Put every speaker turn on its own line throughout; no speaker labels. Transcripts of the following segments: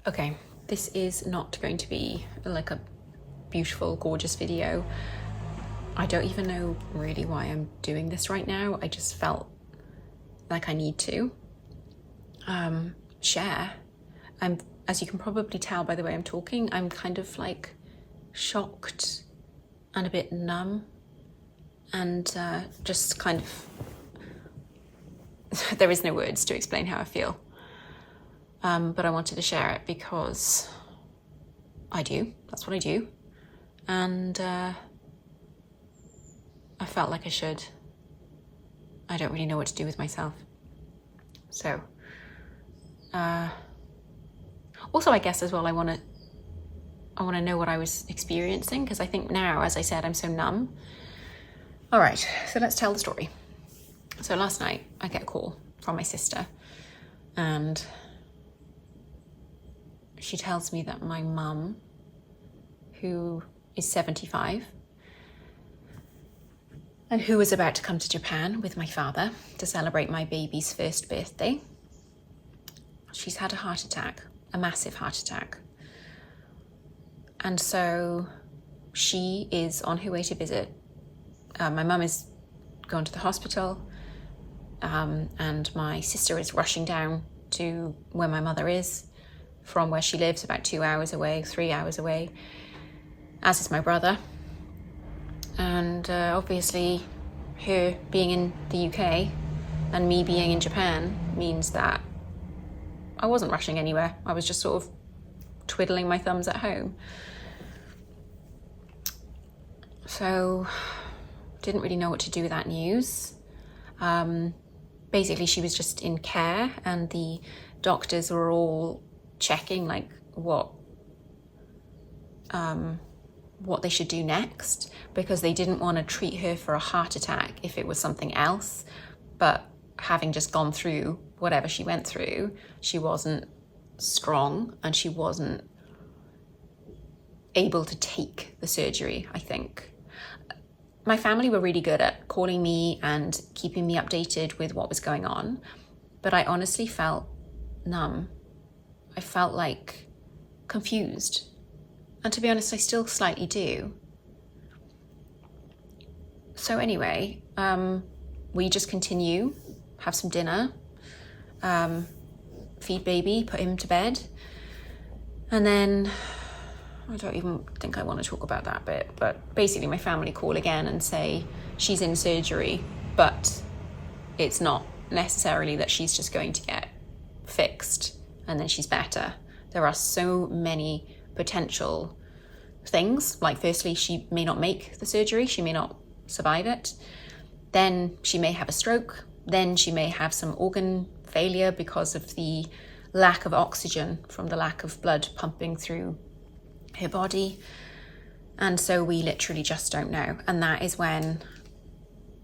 Okay, this is not going to be like a beautiful, gorgeous video. I don't even know really why I'm doing this right now. I just felt like I need to share. As you can probably tell by the way I'm talking, I'm kind of like shocked and a bit numb and just kind of there is no words to explain how I feel. But I wanted to share it because I do. That's what I do. And I felt like I should. I don't really know what to do with myself. So, also I guess as well I want to know what I was experiencing, because I think now, as I said, I'm so numb. All right, so let's tell the story. So last night I get a call from my sister and she tells me that my mum, who is 75 and who was about to come to Japan with my father to celebrate my baby's first birthday, she's had a heart attack, a massive heart attack. And so she is on her way to visit. My mum is going to the hospital, and my sister is rushing down to where my mother is from where she lives, about 2 hours away, 3 hours away, as is my brother. And obviously her being in the UK and me being in Japan means that I wasn't rushing anywhere. I was just sort of twiddling my thumbs at home. So didn't really know what to do with that news. Basically she was just in care and the doctors were all checking like what they should do next, because they didn't want to treat her for a heart attack if it was something else. But having just gone through whatever she went through, she wasn't strong and she wasn't able to take the surgery, I think. My family were really good at calling me and keeping me updated with what was going on, but I honestly felt numb. I felt like confused. And to be honest, I still slightly do. So anyway, we just continue, have some dinner, feed baby, put him to bed. And then, I don't even think I want to talk about that bit, but basically my family call again and say she's in surgery, but it's not necessarily that she's just going to get fixed and then she's better. There are so many potential things. Like firstly, she may not make the surgery, she may not survive it. Then she may have a stroke. Then she may have some organ failure because of the lack of oxygen from the lack of blood pumping through her body. And so we literally just don't know. And that is when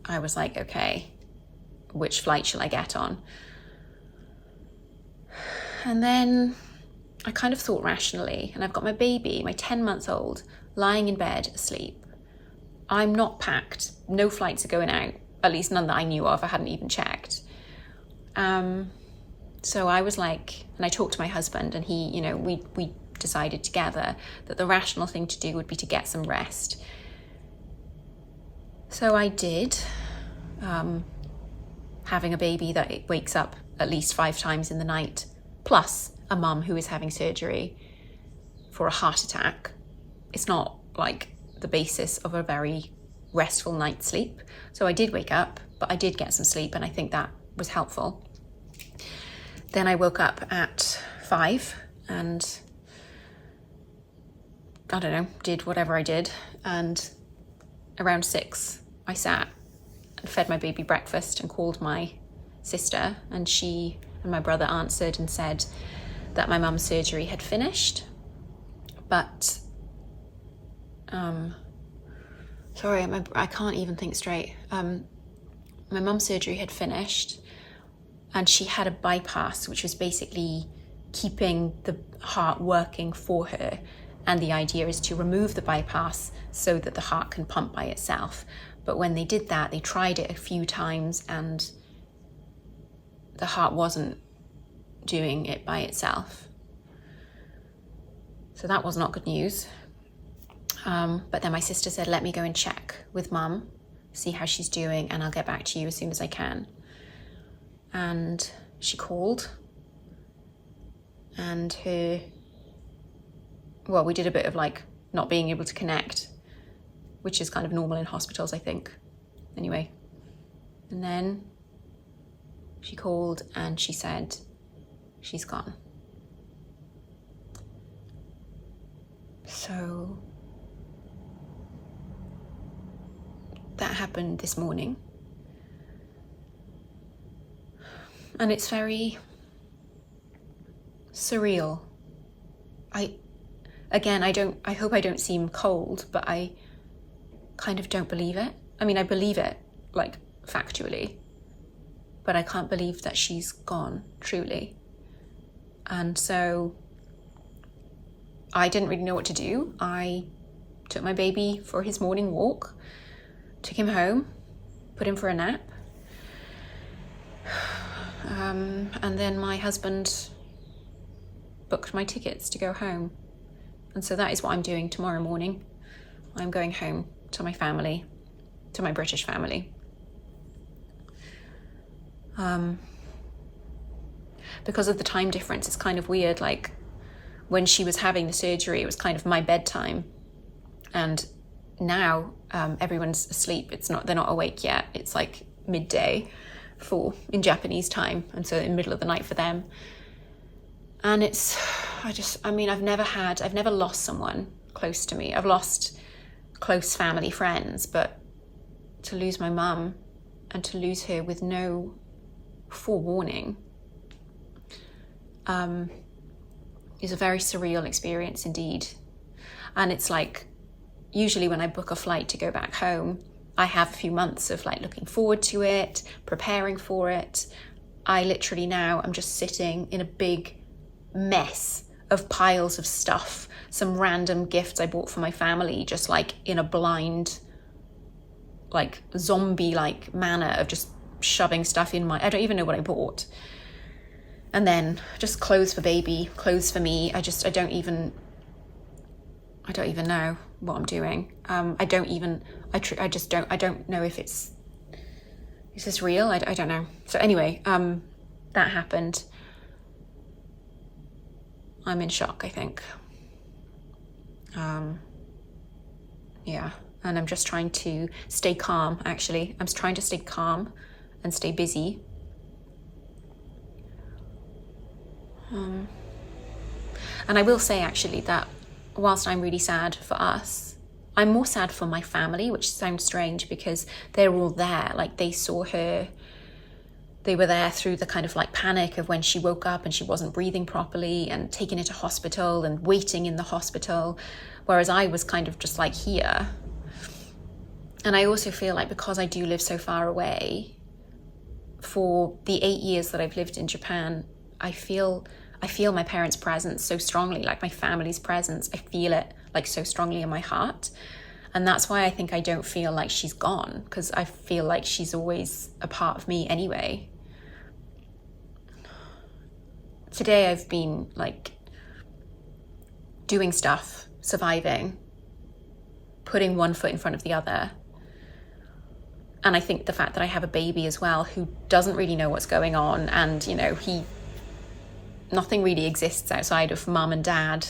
I was like, okay, which flight shall I get on? And then I kind of thought rationally, and I've got my baby, my 10-month-old, lying in bed asleep. I'm not packed. No flights are going out, at least none that I knew of. I hadn't even checked. So I was like, and I talked to my husband, and he, we decided together that the rational thing to do would be to get some rest. So I did. Having a baby that wakes up at least 5 times in the night, plus a mum who is having surgery for a heart attack, it's not like the basis of a very restful night's sleep. So I did wake up, but I did get some sleep, and I think that was helpful. Then I woke up at 5 and I don't know, did whatever I did. And around 6, I sat and fed my baby breakfast and called my sister, and she and my brother answered and said that my mum's surgery had finished. But, sorry, I can't even think straight. My mum's surgery had finished and she had a bypass, which was basically keeping the heart working for her. And the idea is to remove the bypass so that the heart can pump by itself. But when they did that, they tried it a few times and the heart wasn't doing it by itself. So that was not good news. But then my sister said, let me go and check with mum, see how she's doing, and I'll get back to you as soon as I can. And she called, and we did a bit of like not being able to connect, which is kind of normal in hospitals, I think. Anyway, and then she called and she said, she's gone. So that happened this morning. And it's very surreal. I hope I don't seem cold, but I kind of don't believe it. I mean, I believe it, like, factually, but I can't believe that she's gone, truly. And so I didn't really know what to do. I took my baby for his morning walk, took him home, put him for a nap. And then my husband booked my tickets to go home. And so that is what I'm doing tomorrow morning. I'm going home to my family, to my British family. Because of the time difference, it's kind of weird. Like, when she was having the surgery, it was kind of my bedtime. And now everyone's asleep. They're not awake yet. It's like midday in Japanese time. And so in the middle of the night for them. And I've never lost someone close to me. I've lost close family friends, but to lose my mum and to lose her with no forewarning is a very surreal experience indeed. And it's like, usually when I book a flight to go back home, I have a few months of like looking forward to it, preparing for it. I literally now I'm just sitting in a big mess of piles of stuff, some random gifts I bought for my family, just like in a blind, like zombie-like manner of just shoving stuff in I don't even know what I bought. And then just clothes for baby, clothes for me. I don't even know what I'm doing. I don't know if is this real? I don't know. So anyway, that happened. I'm in shock, I think. Yeah, and I'm just trying to stay calm, actually. I'm trying to stay calm and stay busy. And I will say, actually, that whilst I'm really sad for us, I'm more sad for my family, which sounds strange because they're all there. Like, they saw her, they were there through the kind of like panic of when she woke up and she wasn't breathing properly and taking her to hospital and waiting in the hospital, whereas I was kind of just like here. And I also feel like because I do live so far away, for the 8 years that I've lived in Japan, I feel my parents' presence so strongly, like my family's presence. I feel it like so strongly in my heart. And that's why I think I don't feel like she's gone, because I feel like she's always a part of me anyway. Today I've been like doing stuff, surviving, putting one foot in front of the other. And I think the fact that I have a baby as well who doesn't really know what's going on, and you know, nothing really exists outside of mum and dad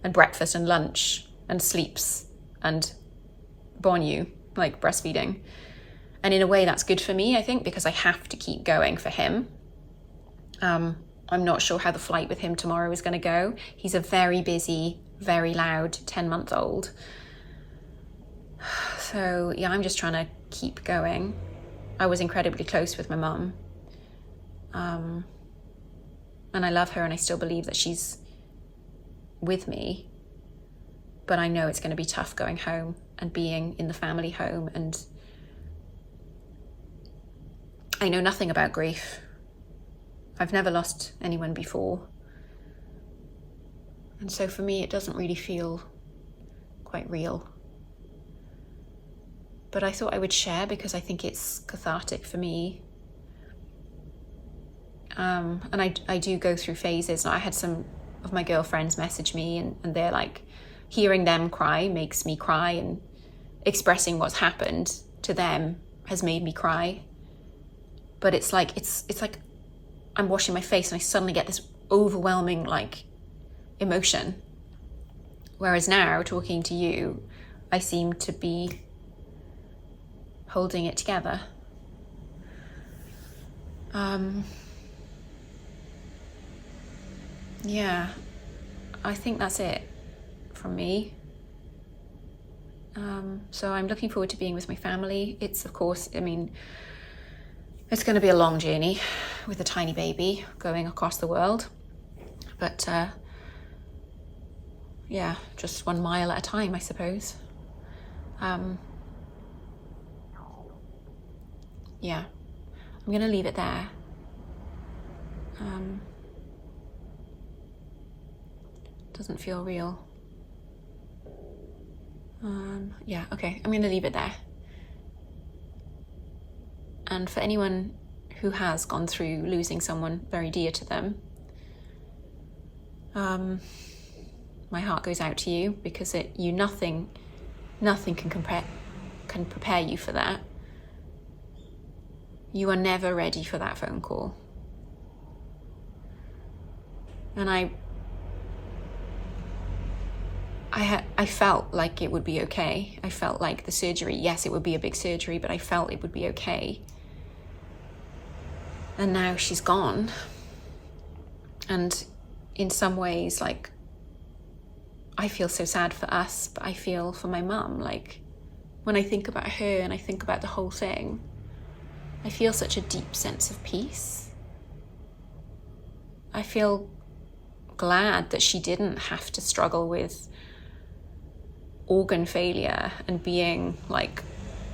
and breakfast and lunch and sleeps and Bonyu, like breastfeeding. And in a way that's good for me, I think, because I have to keep going for him. I'm not sure how the flight with him tomorrow is going to go. He's a very busy, very loud 10-month-old. So yeah, I'm just trying to keep going. I was incredibly close with my mum. And I love her and I still believe that she's with me. But I know it's going to be tough going home and being in the family home. And I know nothing about grief. I've never lost anyone before. And so for me, it doesn't really feel quite real. But I thought I would share because I think it's cathartic for me. And I do go through phases. I had some of my girlfriends message me, and they're like, hearing them cry makes me cry, and expressing what's happened to them has made me cry. But it's like I'm washing my face and I suddenly get this overwhelming like emotion. Whereas now, talking to you, I seem to be holding it together. Yeah, I think that's it from me. So I'm looking forward to being with my family. It's, of course, I mean, it's going to be a long journey with a tiny baby going across the world. But yeah, just 1 mile at a time, I suppose. Yeah, I'm going to leave it there. Doesn't feel real. Yeah, okay, I'm going to leave it there. And for anyone who has gone through losing someone very dear to them, my heart goes out to you, because nothing can prepare you for that. You are never ready for that phone call. And I felt like it would be okay. I felt like the surgery, yes, it would be a big surgery, but I felt it would be okay. And now she's gone. And in some ways, like, I feel so sad for us, but I feel for my mum. Like, when I think about her and I think about the whole thing, I feel such a deep sense of peace. I feel glad that she didn't have to struggle with organ failure and being like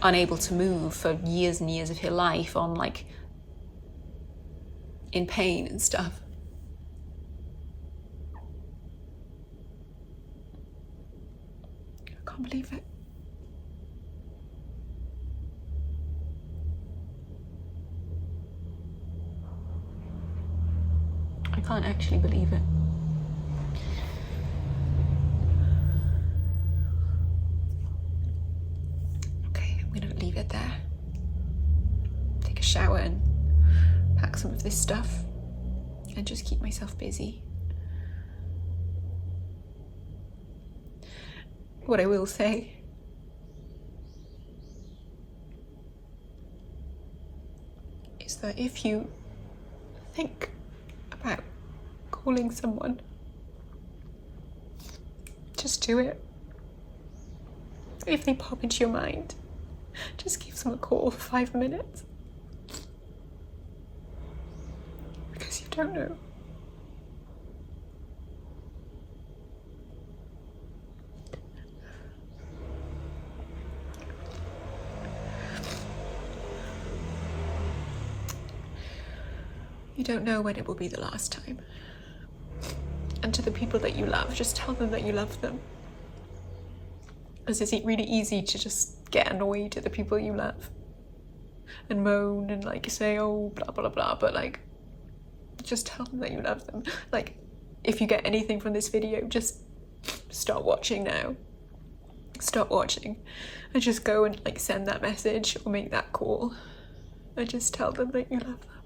unable to move for years and years of her life on like in pain and stuff. I can't believe it. I can't actually believe it. I'm going to leave it there, take a shower and pack some of this stuff and just keep myself busy. What I will say is that if you think about calling someone, just do it. If they pop into your mind, just give them a call for 5 minutes. Because you don't know. You don't know when it will be the last time. And to the people that you love, just tell them that you love them. Because it's really easy to just get annoyed at the people you love and moan and like say, oh, blah, blah, blah, but like, just tell them that you love them. Like, if you get anything from this video, just stop watching now. Stop watching and just go and like send that message or make that call and just tell them that you love them.